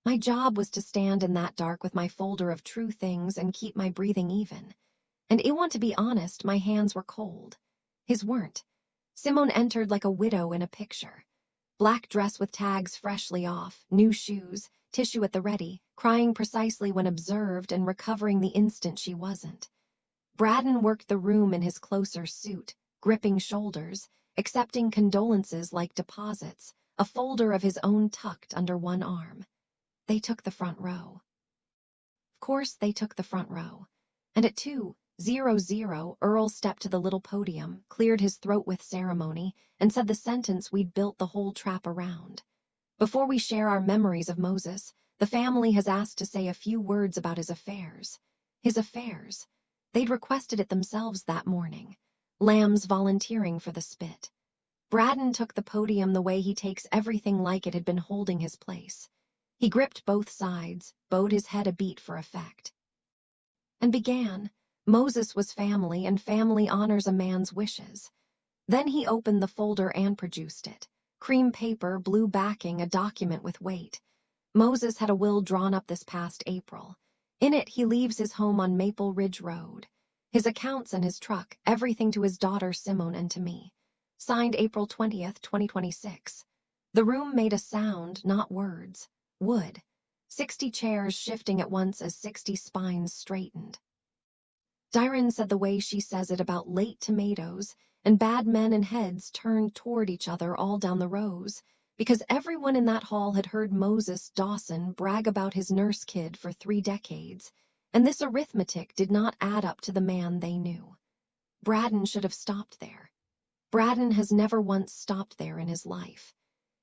My job was to stand in that dark with my folder of true things and keep my breathing even. And I want to be honest, my hands were cold. His weren't. Simone entered like a widow in a picture. Black dress with tags freshly off, new shoes, tissue at the ready, crying precisely when observed and recovering the instant she wasn't. Braden worked the room in his closer suit, gripping shoulders, accepting condolences like deposits, a folder of his own tucked under one arm. They took the front row. Of course, they took the front row. And at 2:00, Earl stepped to the little podium, cleared his throat with ceremony, and said the sentence we'd built the whole trap around. Before we share our memories of Moses, the family has asked to say a few words about his affairs. His affairs. They'd requested it themselves that morning. Lambs volunteering for the spit. Braden took the podium the way he takes everything like it had been holding his place. He gripped both sides, bowed his head a beat for effect. And began. Moses was family, and family honors a man's wishes. Then he opened the folder and produced it. Cream paper, blue backing, a document with weight. Moses had a will drawn up this past April. In it, he leaves his home on Maple Ridge Road. His accounts and his truck, everything to his daughter Simone and to me. Signed April 20th, 2026. The room made a sound, not words. Wood. 60 chairs shifting at once as 60 spines straightened. Dyron said the way she says it about late tomatoes, and bad men and heads turned toward each other all down the rows, because everyone in that hall had heard Moses Dawson brag about his nurse kid for 3 decades, and this arithmetic did not add up to the man they knew. Braden should have stopped there. Braden has never once stopped there in his life.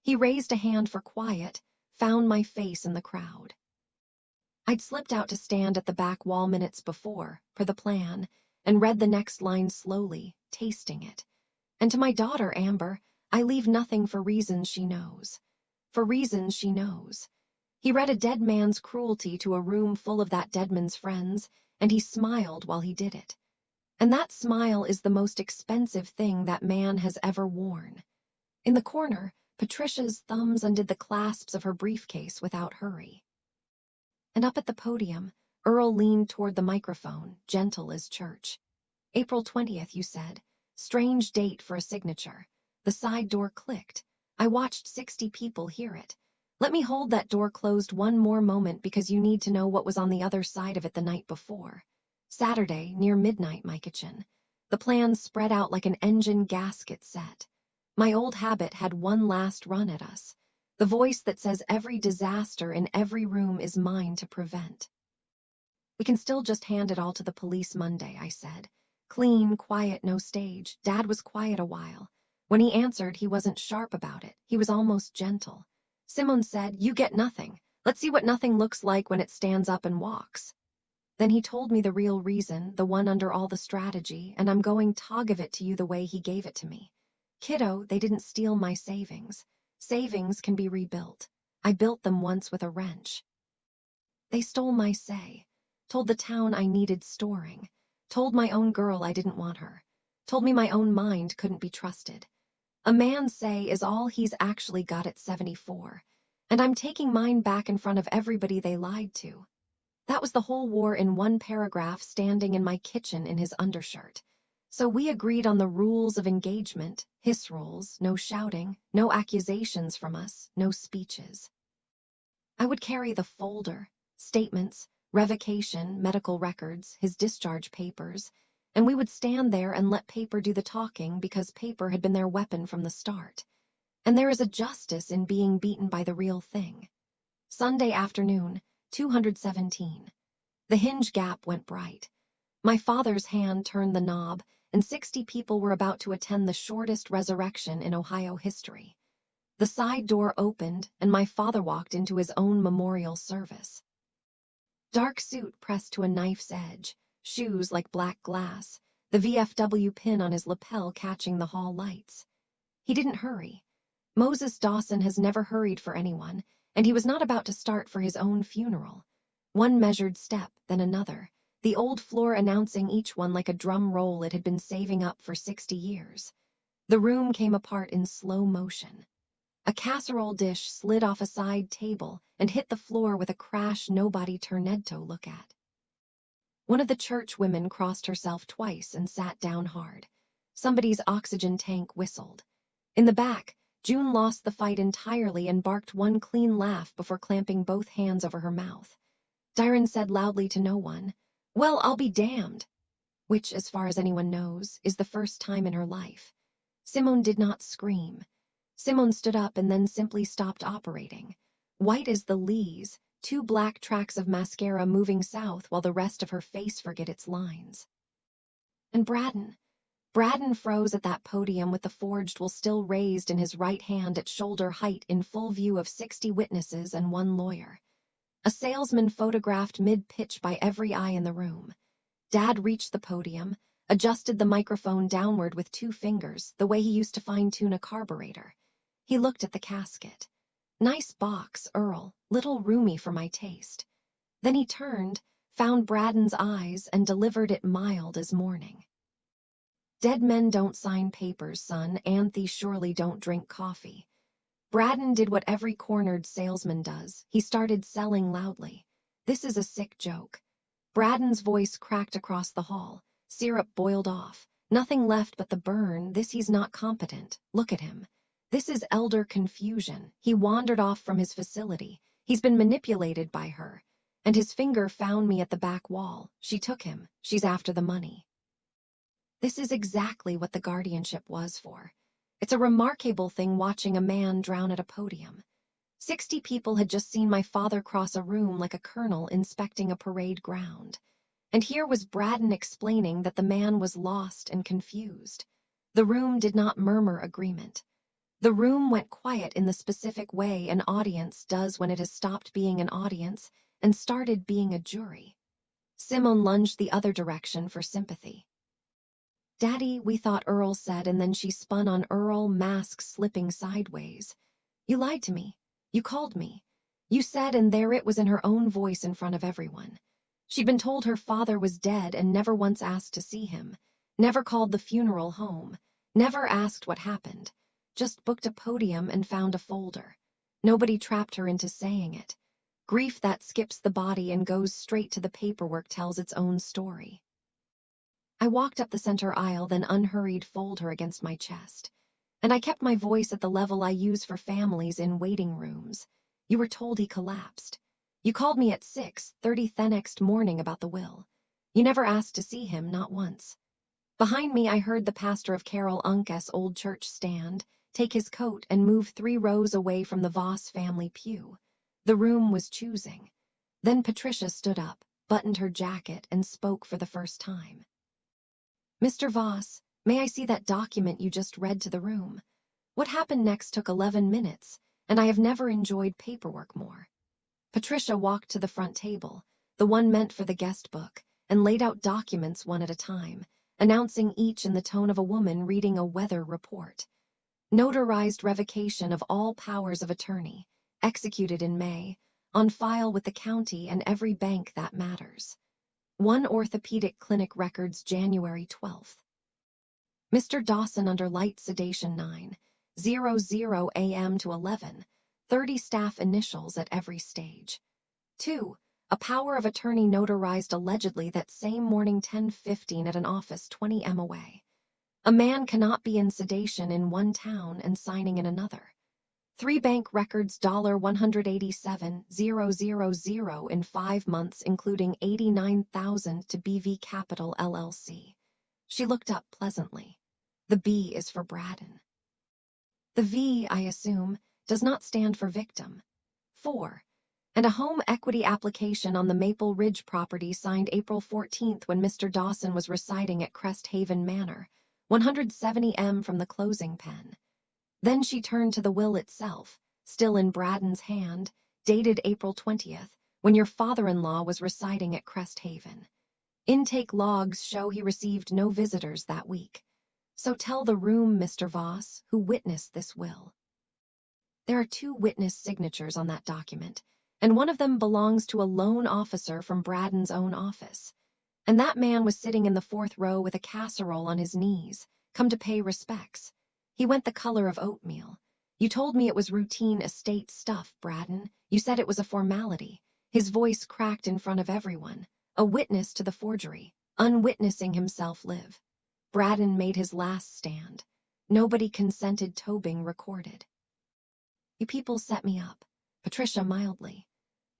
He raised a hand for quiet, found my face in the crowd. I'd slipped out to stand at the back wall minutes before, per the plan, and read the next line slowly, tasting it. And to my daughter, Amber, I leave nothing for reasons she knows. For reasons she knows. He read a dead man's cruelty to a room full of that dead man's friends, and he smiled while he did it. And that smile is the most expensive thing that man has ever worn. In the corner, Patricia's thumbs undid the clasps of her briefcase without hurry. And up at the podium, Earl leaned toward the microphone, gentle as church. April 20th, you said. Strange date for a signature. The side door clicked. I watched 60 people hear it. Let me hold that door closed one more moment because you need to know what was on the other side of it the night before. Saturday, near midnight, my kitchen. The plans spread out like an engine gasket set. My old habit had one last run at us. The voice that says every disaster in every room is mine to prevent. We can still just hand it all to the police Monday, I said. Clean, quiet, no stage. Dad was quiet a while. When he answered, he wasn't sharp about it. He was almost gentle. Simone said, you get nothing. Let's see what nothing looks like when it stands up and walks. Then he told me the real reason, the one under all the strategy, and I'm going to give it to you the way he gave it to me. Kiddo, they didn't steal my savings. Savings can be rebuilt. I built them once with a wrench. They stole my say, told the town I needed storing, told my own girl I didn't want her, told me my own mind couldn't be trusted. A man's say is all he's actually got at 74, and I'm taking mine back in front of everybody they lied to. That was the whole war in one paragraph standing in my kitchen in his undershirt. So we agreed on the rules of engagement, his rules, no shouting, no accusations from us, no speeches. I would carry the folder, statements, revocation, medical records, his discharge papers, and we would stand there and let paper do the talking because paper had been their weapon from the start. And there is a justice in being beaten by the real thing. Sunday afternoon, 217. The hinge gap went bright. My father's hand turned the knob, and 60 people were about to attend the shortest resurrection in Ohio history. The side door opened, and my father walked into his own memorial service. Dark suit pressed to a knife's edge, shoes like black glass, the VFW pin on his lapel catching the hall lights. He didn't hurry. Moses Dawson has never hurried for anyone, and he was not about to start for his own funeral. One measured step, then another, the old floor announcing each one like a drum roll it had been saving up for 60 years. The room came apart in slow motion. A casserole dish slid off a side table and hit the floor with a crash nobody turned to look at. One of the church women crossed herself twice and sat down hard. Somebody's oxygen tank whistled. In the back, June lost the fight entirely and barked one clean laugh before clamping both hands over her mouth. Dyron said loudly to no one, "Well, I'll be damned," which, as far as anyone knows, is the first time in her life. Simone did not scream. Simone stood up and then simply stopped operating. White as the lees, 2 black tracks of mascara moving south while the rest of her face forget its lines. And Braden froze at that podium with the forged will still raised in his right hand at shoulder height in full view of 60 witnesses and 1 lawyer. A salesman photographed mid-pitch by every eye in the room. Dad reached the podium, adjusted the microphone downward with 2 fingers, the way he used to fine-tune a carburetor. He looked at the casket. Nice box, Earl, little roomy for my taste. Then he turned, found Braden's eyes, and delivered it mild as morning. Dead men don't sign papers, son. Anthe surely don't drink coffee. Braden did what every cornered salesman does. He started selling loudly. This is a sick joke. Braden's voice cracked across the hall. Syrup boiled off. Nothing left but the burn. He's not competent. Look at him. This is elder confusion. He wandered off from his facility. He's been manipulated by her. And his finger found me at the back wall. She took him. She's after the money. This is exactly what the guardianship was for. It's a remarkable thing watching a man drown at a podium. 60 people had just seen my father cross a room like a colonel inspecting a parade ground. And here was Braden explaining that the man was lost and confused. The room did not murmur agreement. The room went quiet in the specific way an audience does when it has stopped being an audience and started being a jury. Simone lunged the other direction for sympathy. "Daddy, we thought," Earl said, and then she spun on Earl, mask slipping sideways. "You lied to me. You called me. You said," and there it was in her own voice in front of everyone. She'd been told her father was dead and never once asked to see him, never called the funeral home, never asked what happened, just booked a podium and found a folder. Nobody trapped her into saying it. Grief that skips the body and goes straight to the paperwork tells its own story. I walked up the center aisle, then unhurried fold her against my chest. And I kept my voice at the level I use for families in waiting rooms. "You were told he collapsed. You called me at 6:30 the next morning about the will. You never asked to see him, not once." Behind me, I heard the pastor of Carol Uncas' old church stand, take his coat and move 3 rows away from the Voss family pew. The room was choosing. Then Patricia stood up, buttoned her jacket, and spoke for the first time. "Mr. Voss, may I see that document you just read to the room? What happened next took 11 minutes, and I have never enjoyed paperwork more." Patricia walked to the front table, the one meant for the guest book, and laid out documents one at a time, announcing each in the tone of a woman reading a weather report. Notarized revocation of all powers of attorney, executed in May, on file with the county and every bank that matters. One orthopedic clinic records January 12th. Mr. Dawson under light sedation 9:00 a.m. to 11:30, staff initials at every stage. 2. A power of attorney notarized allegedly that same morning 10:15 at an office 20 m away. A man cannot be in sedation in one town and signing in another. 3 bank records $187,000 in 5 months, including $89,000 to BV Capital LLC. She looked up pleasantly. The B is for Braden. The V, I assume, does not stand for victim. 4. And a home equity application on the Maple Ridge property signed April 14th when Mr. Dawson was residing at Crest Haven Manor, 170 m from the closing pen. Then she turned to the will itself, still in Braden's hand, dated April 20th, when your father-in-law was residing at Crest Haven. Intake logs show he received no visitors that week. So tell the room, Mr. Voss, who witnessed this will. There are 2 witness signatures on that document, and one of them belongs to a lone officer from Braden's own office. And that man was sitting in the 4th row with a casserole on his knees, come to pay respects. He went the color of oatmeal. You told me it was routine estate stuff, Braden. You said it was a formality. His voice cracked in front of everyone. A witness to the forgery, unwitnessing himself live. Braden made his last stand. Nobody consented. Tobing recorded. "You people set me up." Patricia mildly.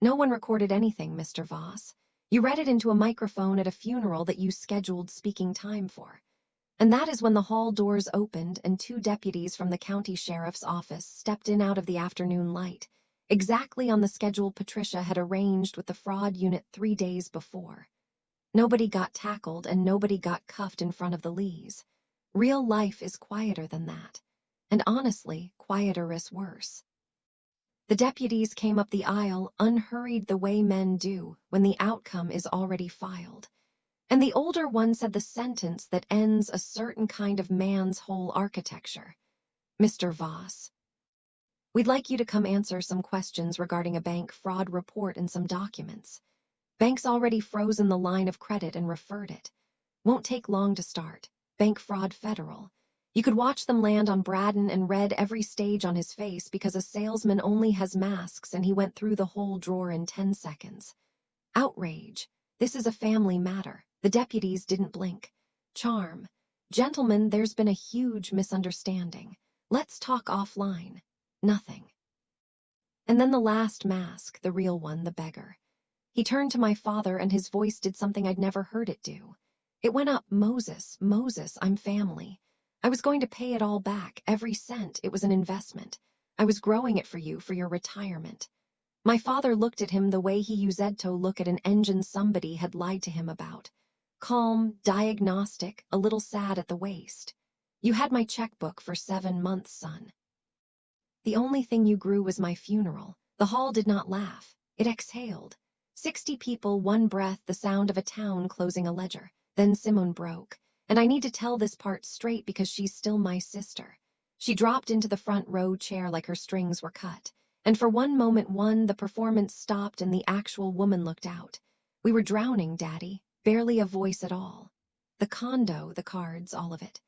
"No one recorded anything, Mr. Voss. You read it into a microphone at a funeral that you scheduled speaking time for. And that is when the hall doors opened and 2 deputies from the county sheriff's office stepped in out of the afternoon light, exactly on the schedule Patricia had arranged with the fraud unit 3 days before. Nobody got tackled and nobody got cuffed in front of the Lees. Real life is quieter than that. And honestly, quieter is worse. The deputies came up the aisle, unhurried the way men do when the outcome is already filed. And the older one said the sentence that ends a certain kind of man's whole architecture. "Mr. Voss, we'd like you to come answer some questions regarding a bank fraud report and some documents. Bank's already frozen the line of credit and referred it. Won't take long to start. Bank fraud federal. You could watch them land on Braden and read every stage on his face because a salesman only has masks and he went through the whole drawer in 10 seconds. Outrage. This is a family matter. The deputies didn't blink. Charm. Gentlemen, there's been a huge misunderstanding. Let's talk offline. Nothing. And then the last mask, the real one, the beggar. He turned to my father and his voice did something I'd never heard it do. It went up, Moses, Moses, I'm family. I was going to pay it all back, every cent. It was an investment. I was growing it for you, for your retirement. My father looked at him the way he used to look at an engine somebody had lied to him about. Calm, diagnostic, a little sad at the waist. You had my checkbook for 7 months, son. The only thing you grew was my funeral. The hall did not laugh. It exhaled. 60 people, one breath, the sound of a town closing a ledger. Then Simone broke. And I need to tell this part straight because she's still my sister. She dropped into the front row chair like her strings were cut. And for one moment, the performance stopped and the actual woman looked out. We were drowning, Daddy. Barely a voice at all. The condo, the cards, all of it.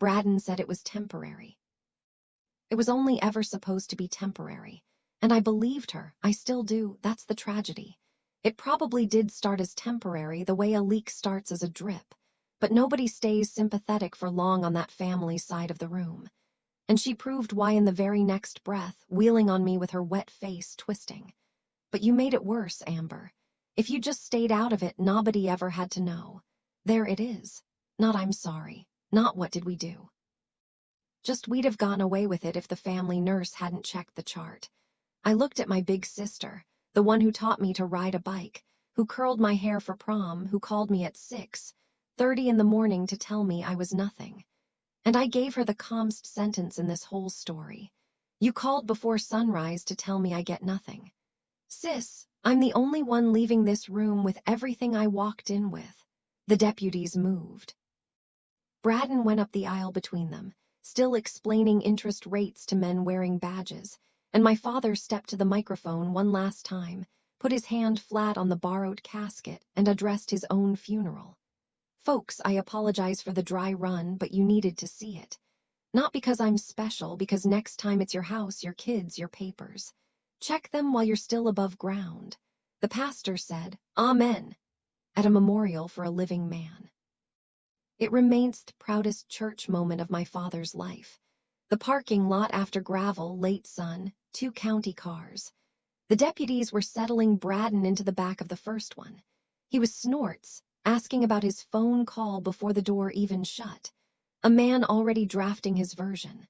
Braden said it was temporary. It was only ever supposed to be temporary. And I believed her. I still do. That's the tragedy. It probably did start as temporary, the way a leak starts as a drip. But nobody stays sympathetic for long on that family side of the room. And she proved why in the very next breath, wheeling on me with her wet face twisting. But you made it worse, Amber. If you just stayed out of it, nobody ever had to know. There it is. Not I'm sorry. Not what did we do. Just we'd have gotten away with it if the family nurse hadn't checked the chart. I looked at my big sister, the one who taught me to ride a bike, who curled my hair for prom, who called me at 6:30 in the morning to tell me I was nothing. And I gave her the calmest sentence in this whole story. You called before sunrise to tell me I get nothing. Sis, I'm the only one leaving this room with everything I walked in with. The deputies moved. Braden went up the aisle between them, still explaining interest rates to men wearing badges, and my father stepped to the microphone one last time, put his hand flat on the borrowed casket, and addressed his own funeral. Folks, I apologize for the dry run, but you needed to see it. Not because I'm special, because next time it's your house, your kids, your papers. Check them while you're still above ground. The pastor said, Amen, at a memorial for a living man. It remains the proudest church moment of my father's life. The parking lot after gravel, late sun, 2 county cars. The deputies were settling Braden into the back of the first one. He was snorts, asking about his phone call before the door even shut. A man already drafting his version.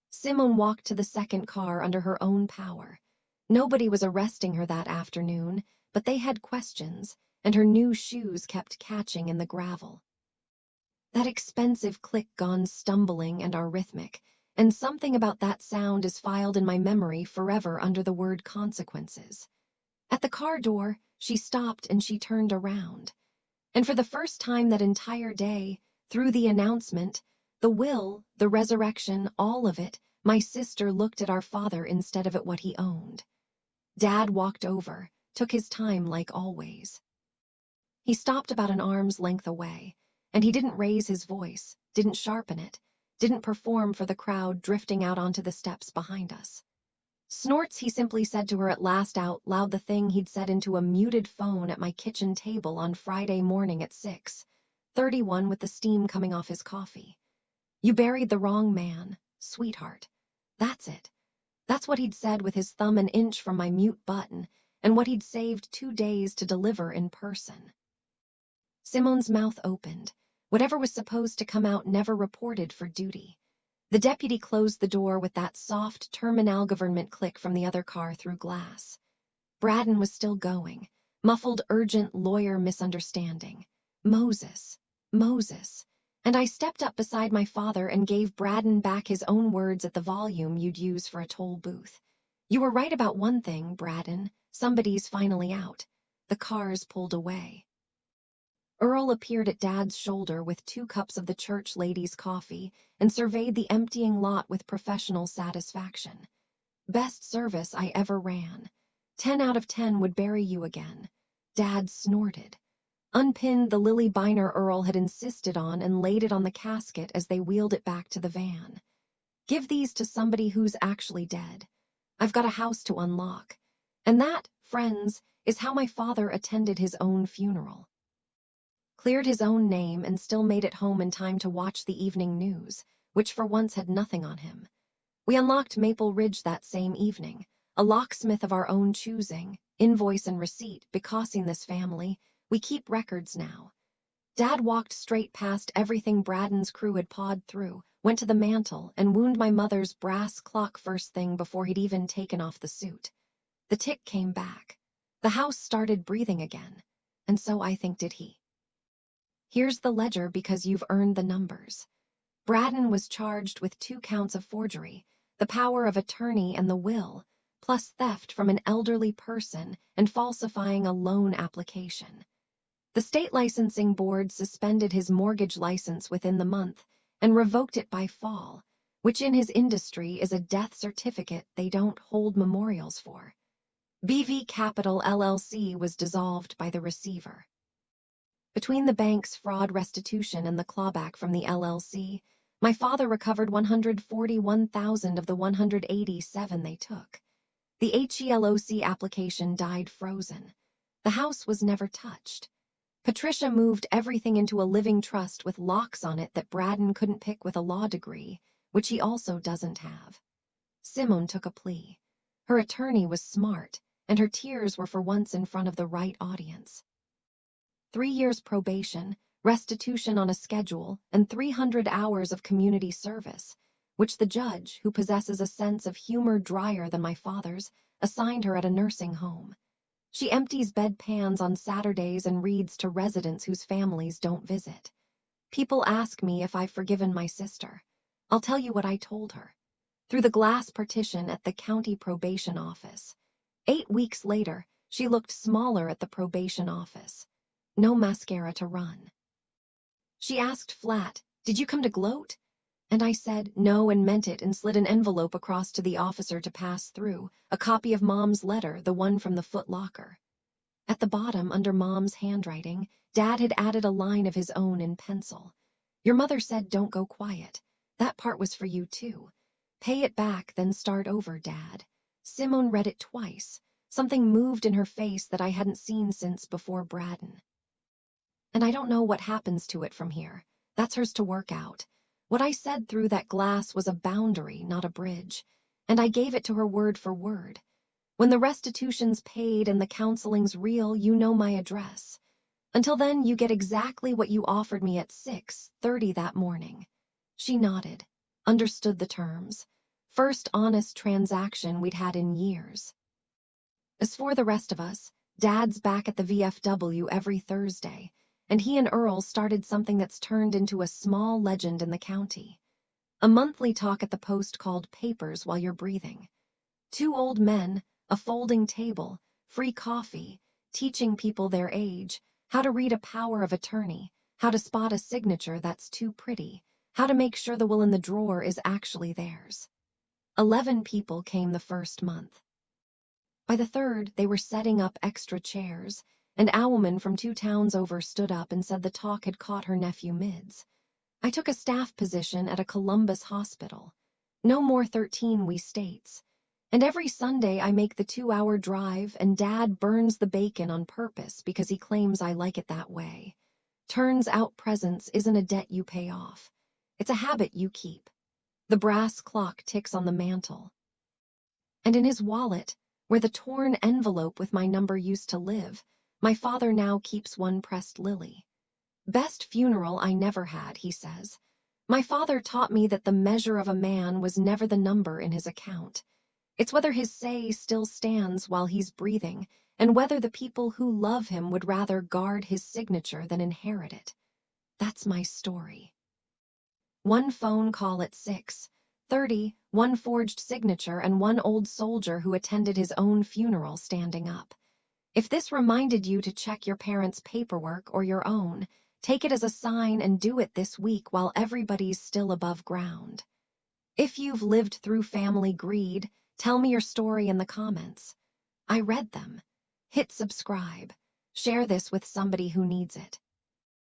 Simone walked to the second car under her own power. Nobody was arresting her that afternoon, but they had questions, and her new shoes kept catching in the gravel. That expensive click gone stumbling and arrhythmic, and something about that sound is filed in my memory forever under the word consequences. At the car door, she stopped and she turned around. And for the first time that entire day, through the announcement, the will, the resurrection, all of it, my sister looked at our father instead of at what he owned. Dad walked over, took his time like always. He stopped about an arm's length away, and he didn't raise his voice, didn't sharpen it, didn't perform for the crowd drifting out onto the steps behind us. Snorts, he simply said to her at last out loud the thing he'd said into a muted phone at my kitchen table on Friday morning at 6:31 with the steam coming off his coffee. You buried the wrong man, sweetheart. That's it. That's what he'd said with his thumb an inch from my mute button, and what he'd saved 2 days to deliver in person. Simone's mouth opened. Whatever was supposed to come out never reported for duty. The deputy closed the door with that soft terminal government click from the other car through glass. Braden was still going. Muffled, urgent lawyer misunderstanding. Moses. Moses. And I stepped up beside my father and gave Braden back his own words at the volume you'd use for a toll booth. You were right about one thing, Braden. Somebody's finally out. The cars pulled away. Earl appeared at Dad's shoulder with 2 cups of the church lady's coffee and surveyed the emptying lot with professional satisfaction. Best service I ever ran. 10 out of 10 would bury you again. Dad snorted. unpinned the Lily Biner Earl had insisted on, and laid it on the casket as they wheeled it back to the van. Give these to somebody who's actually dead. I've got a house to unlock. And that, friends, is how my father attended his own funeral. Cleared his own name and still made it home in time to watch the evening news, which for once had nothing on him. We unlocked Maple Ridge that same evening, a locksmith of our own choosing, invoice and receipt, becauing this family. We keep records now. Dad walked straight past everything Braden's crew had pawed through, went to the mantel, and wound my mother's brass clock first thing before he'd even taken off the suit. The tick came back. The house started breathing again, and so I think did he. Here's the ledger because you've earned the numbers. Braden was charged with 2 counts of forgery, the power of attorney and the will, plus theft from an elderly person and falsifying a loan application. The state licensing board suspended his mortgage license within the month and revoked it by fall, which in his industry is a death certificate they don't hold memorials for. BV Capital LLC was dissolved by the receiver. Between the bank's fraud restitution and the clawback from the LLC, my father recovered $141,000 of the $187,000 they took. The HELOC application died frozen. The house was never touched. Patricia moved everything into a living trust with locks on it that Braden couldn't pick with a law degree, which he also doesn't have. Simone took a plea. Her attorney was smart, and her tears were for once in front of the right audience. 3 years probation, restitution on a schedule, and 300 hours of community service, which the judge, who possesses a sense of humor drier than my father's, assigned her at a nursing home. She empties bedpans on Saturdays and reads to residents whose families don't visit. People ask me if I've forgiven my sister. I'll tell you what I told her. Through the glass partition at the county probation office. 8 weeks later, she looked smaller at the probation office. No mascara to run. She asked flat, "Did you come to gloat?" And I said no and meant it and slid an envelope across to the officer to pass through, a copy of Mom's letter, the one from the Foot Locker. At the bottom, under Mom's handwriting, Dad had added a line of his own in pencil. "Your mother said don't go quiet. That part was for you too. Pay it back, then start over, Dad." Simone read it twice. Something moved in her face that I hadn't seen since before Braden. And I don't know what happens to it from here. That's hers to work out. What I said through that glass was a boundary, not a bridge, and I gave it to her word for word. When the restitution's paid and the counseling's real, you know my address. Until then, you get exactly what you offered me at 6:30 that morning. She nodded, understood the terms. First honest transaction we'd had in years. As for the rest of us, Dad's back at the VFW every Thursday, and he and Earl started something that's turned into a small legend in the county. A monthly talk at the post called Papers While You're Breathing. 2 old men, a folding table, free coffee, teaching people their age, how to read a power of attorney, how to spot a signature that's too pretty, how to make sure the will in the drawer is actually theirs. 11 people came the first month. By the third, they were setting up extra chairs, and a woman from 2 towns over stood up and said the talk had caught her nephew mids. I took a staff position at a Columbus hospital. No more 13 we states. And every Sunday I make the 2-hour drive, and Dad burns the bacon on purpose because he claims I like it that way. Turns out presence isn't a debt you pay off. It's a habit you keep. The brass clock ticks on the mantel. And in his wallet, where the torn envelope with my number used to live, my father now keeps one pressed lily. Best funeral I never had, he says. My father taught me that the measure of a man was never the number in his account. It's whether his say still stands while he's breathing, and whether the people who love him would rather guard his signature than inherit it. That's my story. 1 phone call at 6:30, 1 forged signature, and 1 old soldier who attended his own funeral standing up. If this reminded you to check your parents' paperwork or your own, take it as a sign and do it this week while everybody's still above ground. If you've lived through family greed, tell me your story in the comments. I read them. Hit subscribe. Share this with somebody who needs it.